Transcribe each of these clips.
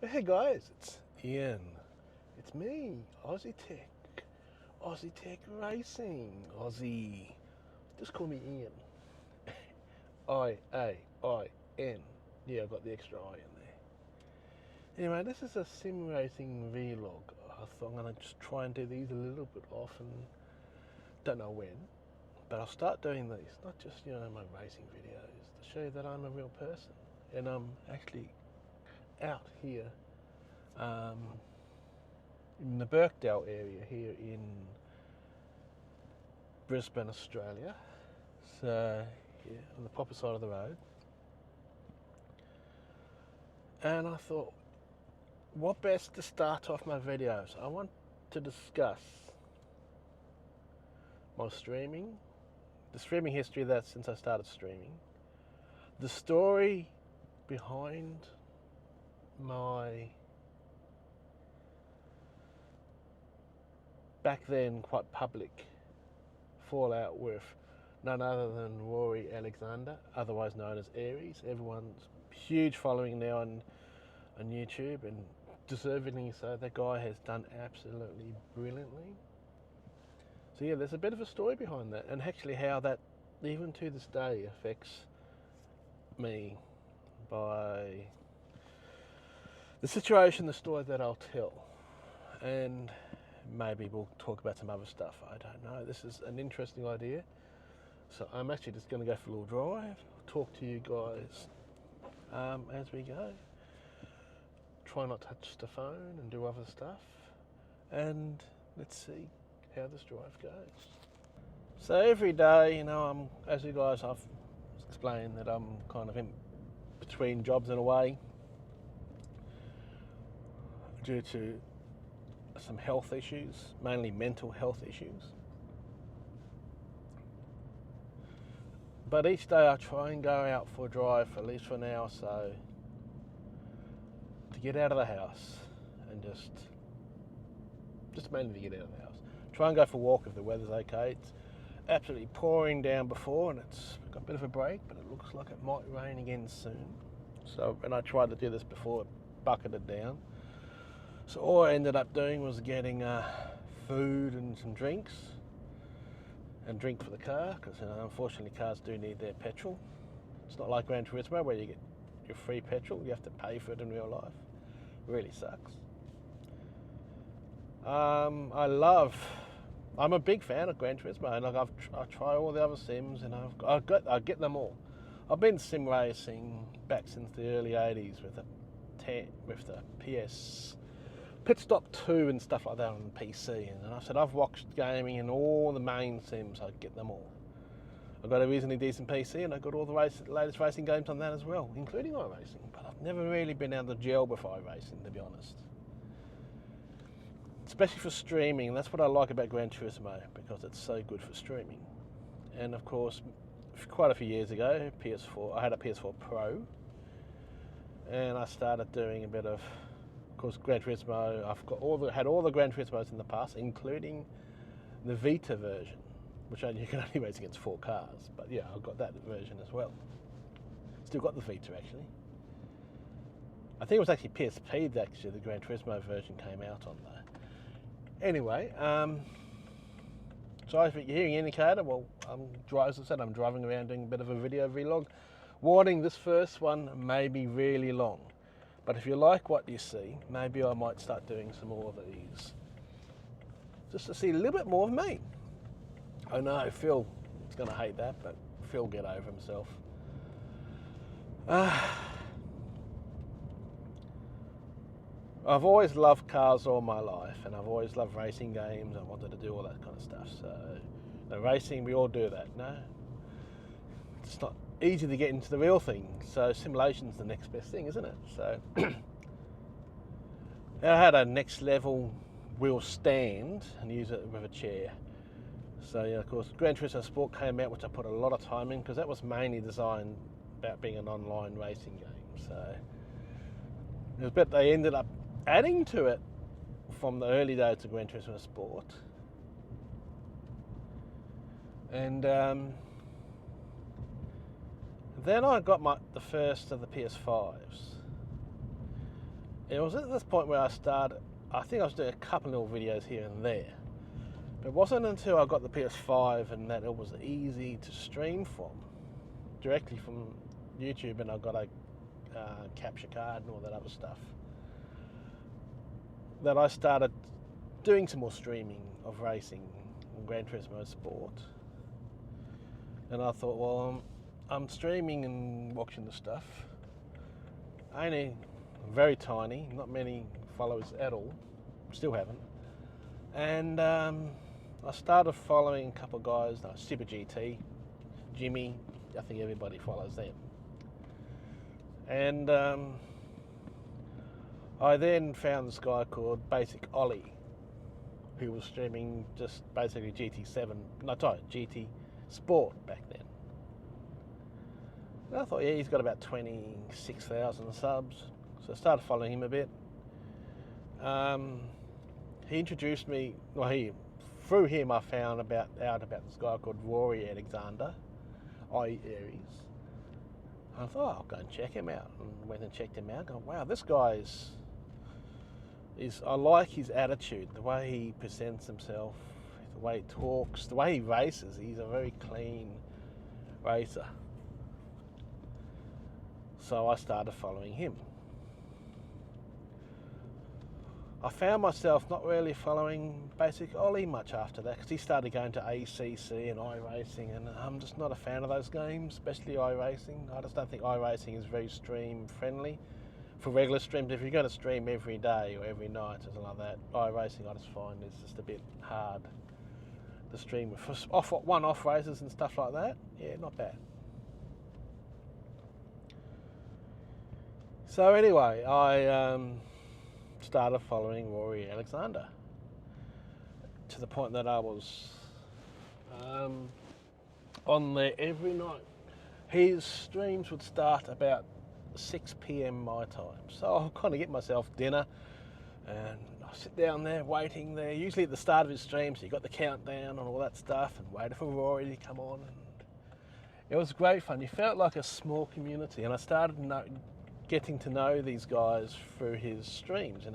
Hey guys, it's Ian. It's me, Ozzietech Racing, Ozzie. Just call me Ian. I-A-I-N. Yeah, I got the extra I in there. Anyway, this is a sim racing vlog. I thought I'm going to just try and do these a little bit often. Don't know when, but I'll start doing these. Not just, my racing videos, to show you that I'm a real person. And I'm actually out here in the Birkdale area here in Brisbane, Australia. So, yeah, on the proper side of the road. And I thought, what best to start off my videos? I want to discuss my streaming, the streaming history that since I started streaming, the story behind my back then quite public fallout with none other than Rory Alexander, otherwise known as Aries. Everyone's huge following now on YouTube, and deservedly so. That guy has done absolutely brilliantly. So yeah, there's a bit of a story behind that, and actually how that even to this day affects me by the situation, the story that I'll tell. And maybe we'll talk about some other stuff. I don't know. This is an interesting idea. So I'm actually just going to go for a little drive, talk to you guys as we go. Try not to touch the phone and do other stuff. And let's see how this drive goes. So every day, I'm, as you guys, I've explained that I'm kind of in between jobs in a way due to some health issues, mainly mental health issues. But each day I try and go out for a drive for at least for an hour or so to get out of the house and just mainly to get out of the house. Try and go for a walk if the weather's okay. It's absolutely pouring down before and it's got a bit of a break, but it looks like it might rain again soon. So, and I tried to do this before, it bucketed down. So all I ended up doing was getting food and some drinks and drink for the car, because unfortunately cars do need their petrol. It's not like Gran Turismo where you get your free petrol, you have to pay for it in real life. It really sucks. I'm a big fan of Gran Turismo, and I try all the other sims, and I get them all. I've been sim racing back since the early 80s with the PS Pit Stop 2 and stuff like that on the PC, and I said I've watched gaming in all the main sims. I get them all. I've got a reasonably decent PC, and I've got all the latest racing games on that as well, including iRacing. But I've never really been able to gel with iRacing, to be honest. Especially for streaming, and that's what I like about Gran Turismo, because it's so good for streaming. And of course, quite a few years ago, I had a PS4 Pro, and I started doing a bit of course, Gran Turismo. I've had all the Gran Turismos in the past, including the Vita version, which you can only race against 4 cars. But yeah, I've got that version as well. Still got the Vita actually. I think it was actually PSP that actually the Gran Turismo version came out on though. Anyway, sorry for your hearing indicator. Well, as I said, I'm driving around doing a bit of a video vlog. Warning: this first one may be really long. But if you like what you see, maybe I might start doing some more of these. Just to see a little bit more of me. I know Phil is going to hate that, but Phil get over himself. I've always loved cars all my life, and I've always loved racing games. I wanted to do all that kind of stuff. So, racing, we all do that, no? It's not easy to get into the real thing, so simulation's the next best thing, isn't it? So I had a next level wheel stand and use it with a chair. So yeah, of course Gran Turismo Sport came out, which I put a lot of time in, because that was mainly designed about being an online racing game. So it was a bit they ended up adding to it from the early days of Gran Turismo Sport. And then I got the first of the PS5s, it was at this point where I started, I think I was doing a couple little videos here and there. It wasn't until I got the PS5 and that it was easy to stream from, directly from YouTube, and I got a capture card and all that other stuff, that I started doing some more streaming of racing and Gran Turismo Sport. And I thought, well, I'm streaming and watching the stuff. Only very tiny, not many followers at all, still haven't. And I started following a couple of guys, Super GT, Jimmy, I think everybody follows them. And I then found this guy called Basic Ollie, who was streaming just basically GT Sport back then. And I thought, yeah, he's got about 26,000 subs, so I started following him a bit. He introduced me, through him I found out about this guy called Rory Alexander, i.e. Aries. I thought, I'll go and check him out, and went and checked him out, going, wow, this guy I like his attitude, the way he presents himself, the way he talks, the way he races. He's a very clean racer. So I started following him. I found myself not really following Basic Ollie much after that, because he started going to ACC and iRacing, and I'm just not a fan of those games, especially iRacing. I just don't think iRacing is very stream friendly. For regular streams, if you're going to stream every day or every night or something like that, iRacing I just find is just a bit hard to stream with. For one-off races and stuff like that, yeah, not bad. So anyway, I started following Rory Alexander to the point that I was on there every night. His streams would start about 6 p.m. my time, so I'll kind of get myself dinner and I'll sit down there waiting there, usually at the start of his stream, so you got the countdown and all that stuff, and waited for Rory to come on. And it was great fun. You felt like a small community, and I started getting to know these guys through his streams.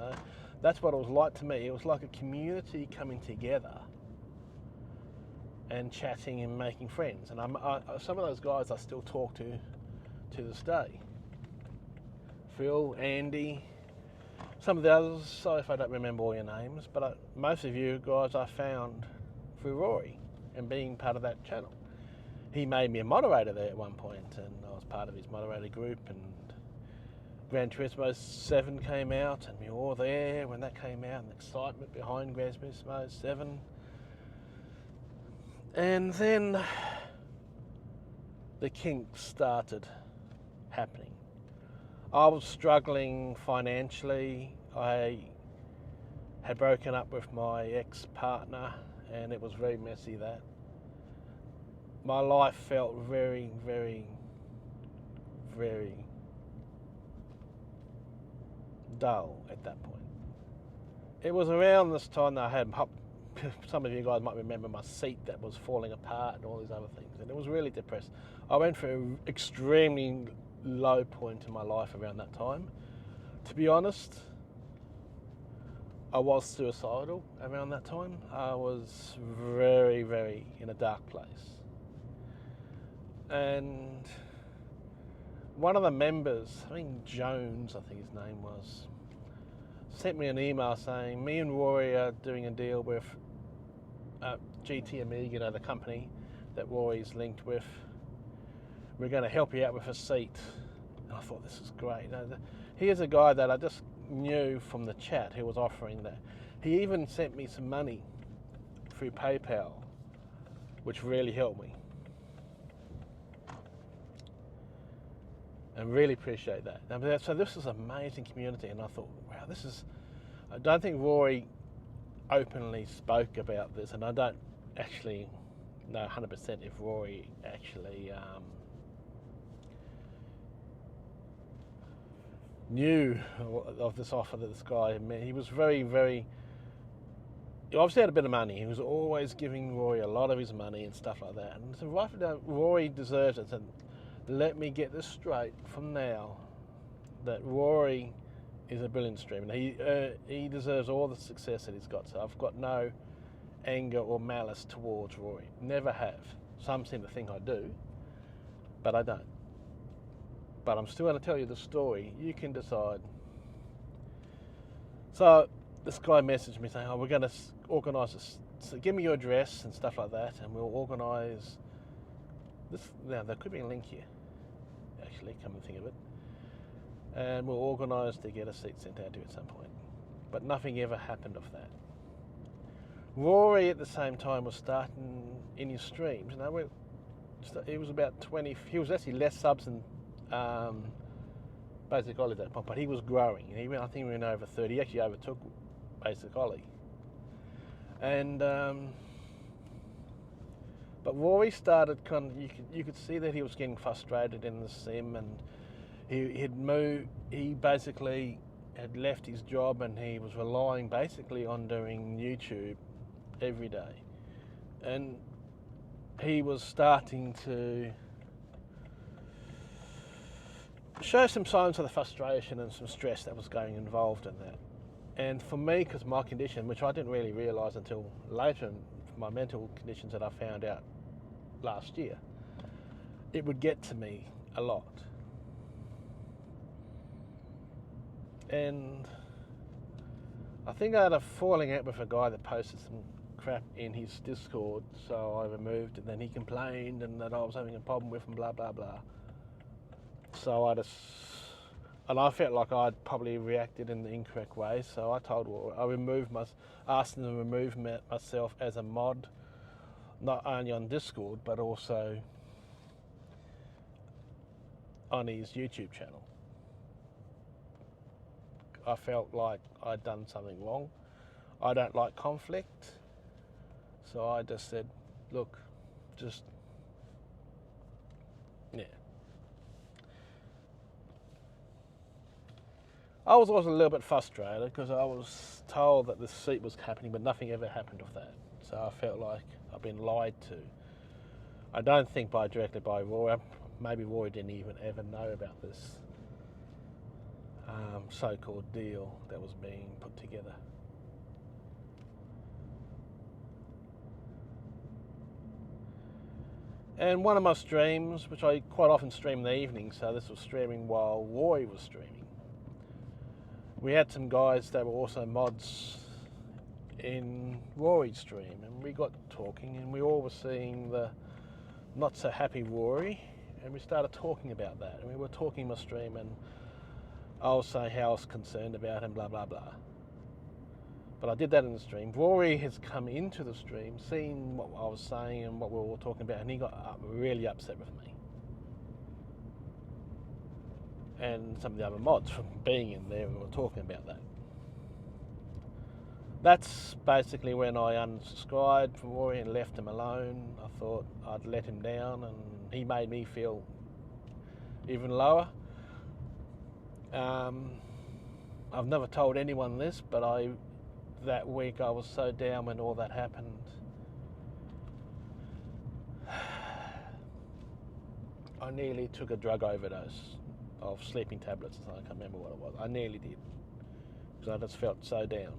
That's what it was like to me. It was like a community coming together and chatting and making friends. And some of those guys I still talk to this day. Phil, Andy, some of the others, sorry if I don't remember all your names, but most of you guys I found through Rory and being part of that channel. He made me a moderator there at one point, and I was part of his moderator group, and Gran Turismo 7 came out, and we were all there when that came out, and the excitement behind Gran Turismo 7. And then the kinks started happening. I was struggling financially. I had broken up with my ex-partner, and it was very messy, that. My life felt very, very, very dull at that point. It was around this time that I had, some of you guys might remember, my seat that was falling apart and all these other things, and it was really depressed. I went through an extremely low point in my life around that time. To be honest, I was suicidal around that time. I was very, very in a dark place. And one of the members, I think Jones, I think his name was, sent me an email saying, me and Rory are doing a deal with GT Amiga, the company that Rory's linked with. We're going to help you out with a seat. And I thought, this is great. Here's a guy that I just knew from the chat who was offering that. He even sent me some money through PayPal, which really helped me. And really appreciate that. So this is an amazing community, and I thought, wow, I don't think Rory openly spoke about this, and I don't actually know 100% if Rory actually knew of this offer that this guy made. He was very, very, he obviously had a bit of money. He was always giving Rory a lot of his money and stuff like that. And so right now, Rory deserves it. And let me get this straight from now, that Rory He's a brilliant streamer. He deserves all the success that he's got. So I've got no anger or malice towards Rory. Never have. Some seem to think I do, but I don't. But I'm still going to tell you the story. You can decide. So this guy messaged me saying, "Oh, we're going to organise this. So give me your address and stuff like that, and we'll organise this." Now there could be a link here. Actually, come and think of it. And we'll organise to get a seat sent out to you at some point. But nothing ever happened of that. Rory at the same time was starting in his streams. You know, he was about 20. He was actually less subs than Basic Ollie at that point, but he was growing. I think he went over 30. He actually overtook Basic Ollie. And but Rory started you could see that he was getting frustrated in the sim, and he'd moved. He basically had left his job, and he was relying basically on doing YouTube every day, and he was starting to show some signs of the frustration and some stress that was going involved in that. And for me, because my condition, which I didn't really realise until later, my mental conditions that I found out last year, it would get to me a lot. And I think I had a falling out with a guy that posted some crap in his Discord, so I removed it. And then he complained and that I was having a problem with him, blah blah blah. So I felt like I'd probably reacted in the incorrect way. So I told Rory, asked him to remove myself as a mod, not only on Discord but also on his YouTube channel. I felt like I'd done something wrong. I don't like conflict. So I just said, look, yeah. I was also a little bit frustrated because I was told that this seat was happening, but nothing ever happened of that. So I felt like I've been lied to. I don't think directly by Rory. Maybe Rory didn't even ever know about this so-called deal that was being put together. And one of my streams, which I quite often stream in the evening, so this was streaming while Rory was streaming, we had some guys that were also mods in Rory's stream, and we got talking, and we all were seeing the not so happy Rory, and we started talking about that, and we were talking in my stream, and I was saying how I was concerned about him, blah blah blah. But I did that in the stream. Rory has come into the stream, seen what I was saying and what we were all talking about, and he got really upset with me and some of the other mods from being in there, and we were talking about that. That's basically when I unsubscribed from Rory and left him alone. I thought I'd let him down, and he made me feel even lower. I've never told anyone this, but that week I was so down when all that happened. I nearly took a drug overdose of sleeping tablets. I can't remember what it was. I nearly did, because I just felt so down.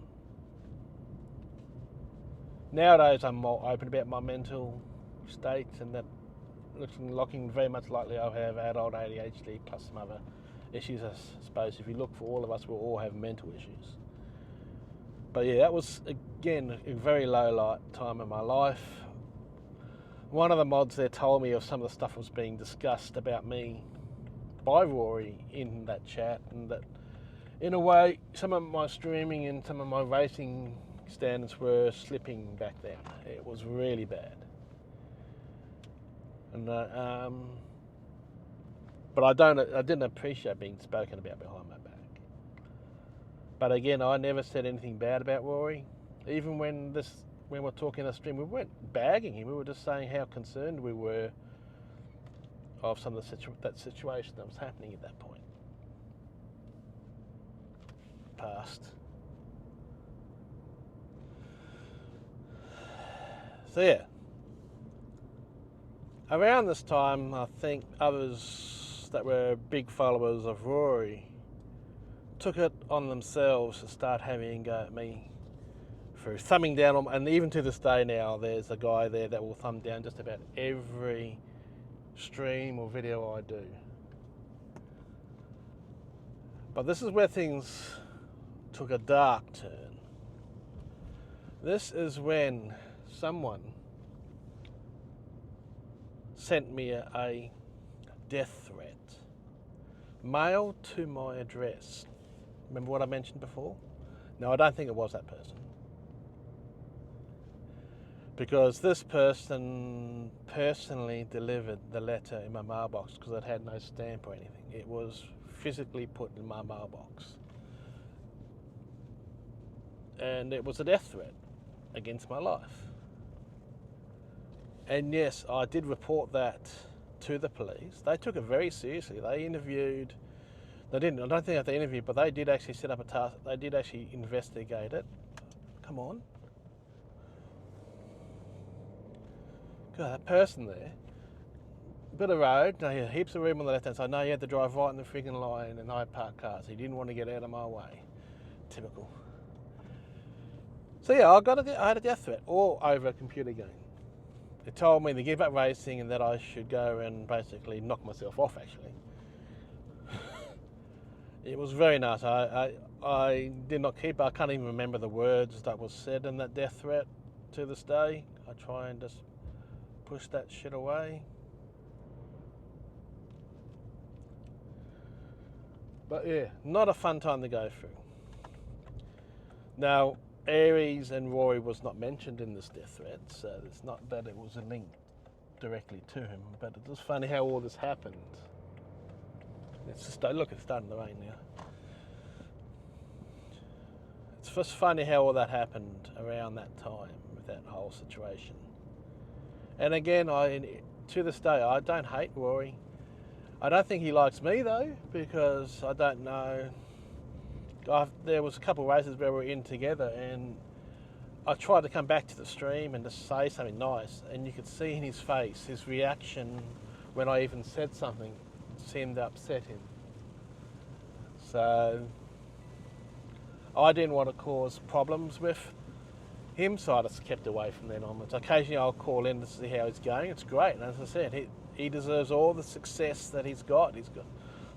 Nowadays I'm more open about my mental state, and that looking very much likely I have adult ADHD plus some other issues. I suppose if you look for all of us, we'll all have mental issues. But yeah, that was again a very low light time in my life. One of the mods there told me of some of the stuff that was being discussed about me by Rory in that chat, and that in a way some of my streaming and some of my racing standards were slipping back then. It was really bad. And but I didn't appreciate being spoken about behind my back. But again, I never said anything bad about Rory. Even when we're talking in the stream, we weren't bagging him. We were just saying how concerned we were of some of that situation that was happening at that point. Past. So yeah. Around this time, I think others that were big followers of Rory took it on themselves to start having a go at me through thumbing down on, and even to this day now, there's a guy there that will thumb down just about every stream or video I do. But this is where things took a dark turn. This is when someone sent me a death threat mailed to my address. Remember what I mentioned before? No, I don't think it was that person. Because this person personally delivered the letter in my mailbox because it had no stamp or anything. It was physically put in my mailbox. And it was a death threat against my life. And yes, I did report that to the police. They took it very seriously. They interviewed, I don't think they interviewed, but they did actually set up a task. They did actually investigate it. Come on. God, that person there, bit of road, heaps of room on the left hand side. No, you had to drive right in the frigging line and I parked cars. He didn't want to get out of my way. Typical. So yeah, I had a death threat all over a computer game. It told me to give up racing and that I should go and basically knock myself off, actually. It was very nice. I did not keep it. I can't even remember the words that was said in that death threat to this day. I try and just push that shit away. But yeah, not a fun time to go through. Now, Aries and Rory was not mentioned in this death threat, so it's not that it was a link directly to him, but it was funny how all this happened. It's just, look, it's starting to rain now. It's just funny how all that happened around that time with that whole situation. And again, to this day, I don't hate Rory. I don't think he likes me though, because I don't know. There was a couple of races where we were in together, and I tried to come back to the stream and just say something nice, and you could see in his face, his reaction when I even said something seemed to upset him. So I didn't want to cause problems with him, so I just kept away from then onwards. Occasionally I'll call in to see how he's going. It's great, and as I said, he deserves all the success that he's got. He's got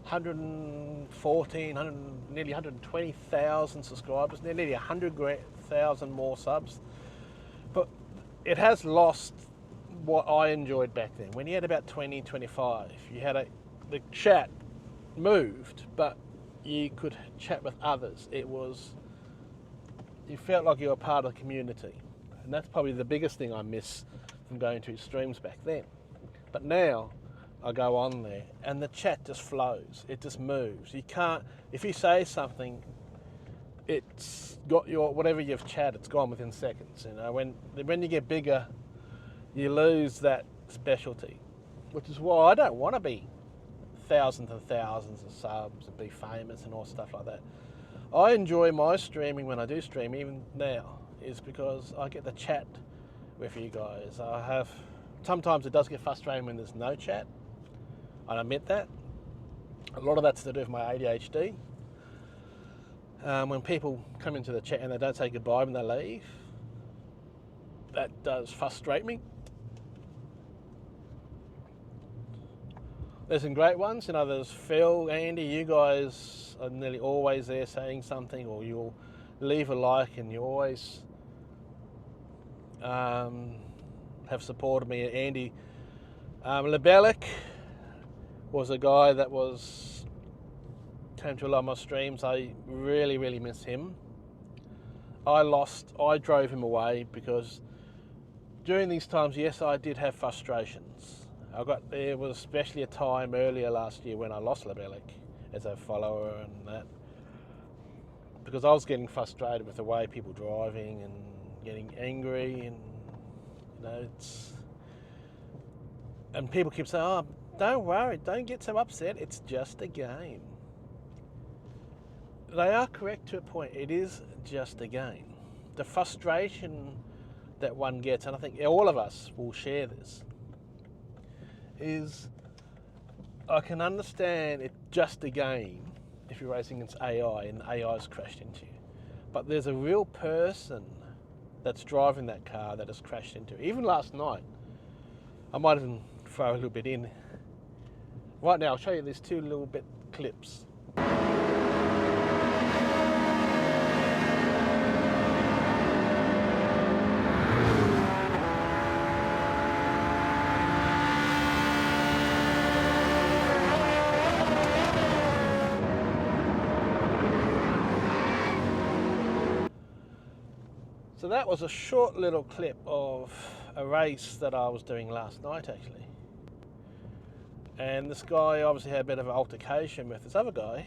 114, nearly 120,000 subscribers, nearly 100,000 more subs. But it has lost what I enjoyed back then. When you had about 20, 25, you had the chat moved, but you could chat with others. You felt like you were part of the community. And that's probably the biggest thing I miss from going to his streams back then. But now, I go on there and the chat just flows. It just moves. You can't, if you say something, it's got whatever you've chatted, it's gone within seconds. You know, when you get bigger, you lose that specialty, which is why I don't want to be thousands and thousands of subs and be famous and all stuff like that. I enjoy my streaming when I do stream, even now, is because I get to chat with you guys. Sometimes it does get frustrating when there's no chat. I admit that. A lot of that's to do with my ADHD. When people come into the chat and they don't say goodbye when they leave, that does frustrate me. There's some great ones, there's Phil, Andy, you guys are nearly always there saying something, or you'll leave a like, and you always have supported me. Andy Lebelic was a guy that came to a lot of my streams. I really, really miss him. I drove him away because during these times, yes, I did have frustrations. There was especially a time earlier last year when I lost Lebelic as a follower and that, because I was getting frustrated with the way people driving and getting angry, and and people keep saying, "Oh, don't worry, don't get so upset. It's just a game." They are correct to a point. It is just a game. The frustration that one gets, and I think all of us will share this, is I can understand it's just a game, if you're racing against AI and AI's crashed into you. But there's a real person that's driving that car that has crashed into it. Even last night, I might even throw a little bit in. Right now, I'll show you these two little bit clips. So that was a short little clip of a race that I was doing last night, actually. And this guy obviously had a bit of an altercation with this other guy,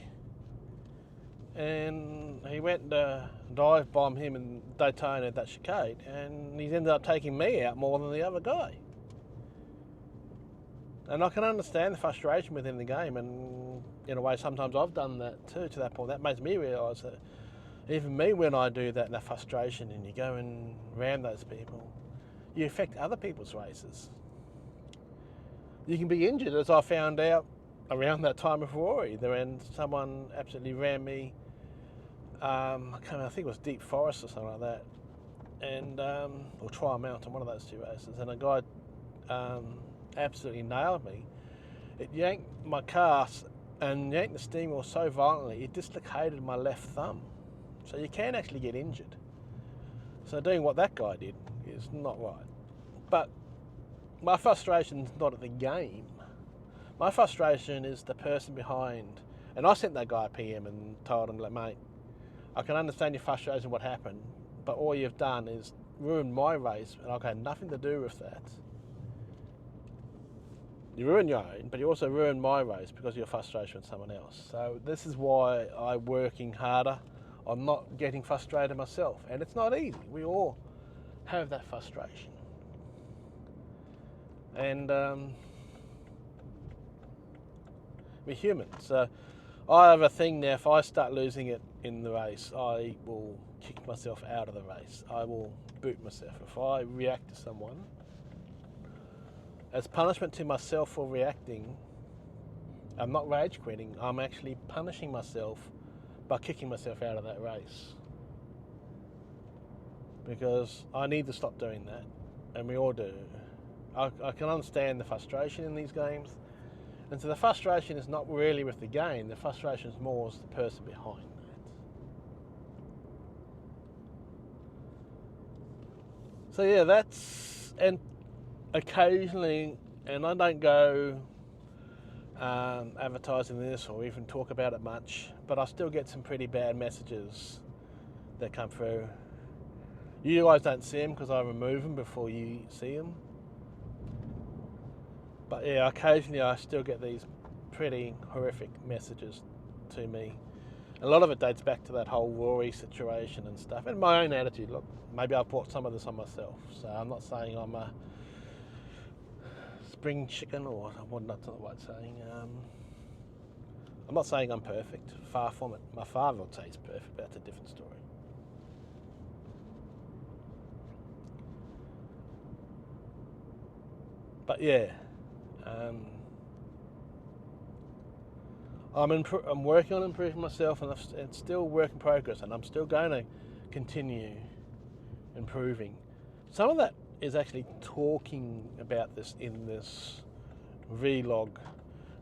and he went to dive bomb him in Daytona at that chicane, and he's ended up taking me out more than the other guy. And I can understand the frustration within the game, and in a way sometimes I've done that too, to that point. That makes me realise that even me, when I do that, that frustration, and you go and ram those people, you affect other people's races. You can be injured, as I found out around that time with Rory. When someone absolutely rammed me, I think it was Deep Forest or something like that, and or Trial Mountain, one of those two races, and a guy absolutely nailed me. It yanked my car and yanked the steering wheel so violently, it dislocated my left thumb. So you can actually get injured. So doing what that guy did is not right. But my frustration's not at the game. My frustration is the person behind. And I sent that guy a PM and told him, like, mate, I can understand your frustration, what happened, but all you've done is ruined my race, and I've had nothing to do with that. You ruined your own, but you also ruined my race because of your frustration with someone else. So this is why I'm working harder on not getting frustrated myself. And it's not easy. We all have that frustration. And we're human. So I have a thing now, if I start losing it in the race, I will kick myself out of the race. I will boot myself. If I react to someone, as punishment to myself for reacting, I'm not rage quitting, I'm actually punishing myself by kicking myself out of that race. Because I need to stop doing that, and we all do. I can understand the frustration in these games, and so the frustration is not really with the game, the frustration is more as the person behind that. So yeah, that's, and occasionally, and I don't go advertising this or even talk about it much, but I still get some pretty bad messages that come through. You guys don't see them because I remove them before you see them. But yeah, occasionally I still get these pretty horrific messages to me. A lot of it dates back to that whole Rory situation and stuff, and my own attitude. Look, maybe I've brought some of this on myself, so I'm not saying I'm a spring chicken, or what, not the right saying. I'm not saying I'm perfect, far from it. My father would say he's perfect, but that's a different story. But yeah, I'm working on improving myself, and it's still work in progress, and I'm still going to continue improving. Some of that is actually talking about this in this vlog,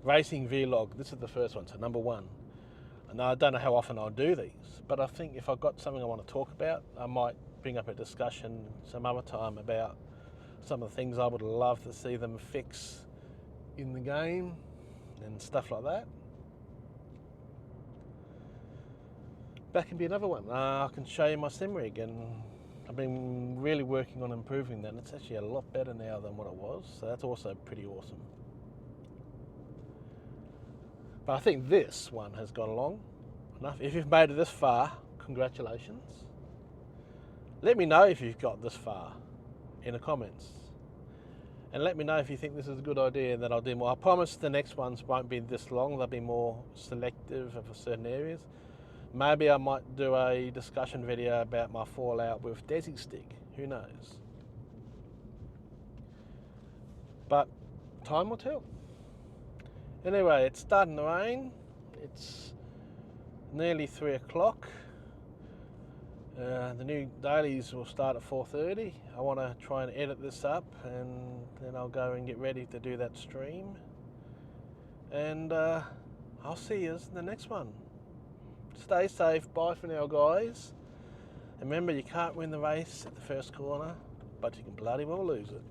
racing vlog. This is the first one, so number one. And I don't know how often I'll do these, but I think if I've got something I want to talk about, I might bring up a discussion some other time about some of the things I would love to see them fix in the game and stuff like that. That can be another one. I can show you my sim rig, and I've been really working on improving that. It's actually a lot better now than what it was, so that's also pretty awesome. But I think this one has gone along enough. If you've made it this far, congratulations. Let me know if you've got this far in the comments. And let me know if you think this is a good idea, and then I'll do more. I promise the next ones won't be this long. They'll be more selective for certain areas. Maybe I might do a discussion video about my fallout with Desi Stick. Who knows? But time will tell. Anyway, it's starting to rain. It's nearly 3 o'clock. The new dailies will start at 4:30. I want to try and edit this up, and then I'll go and get ready to do that stream. And I'll see you in the next one. Stay safe. Bye for now, guys. And remember, you can't win the race at the first corner, but you can bloody well lose it.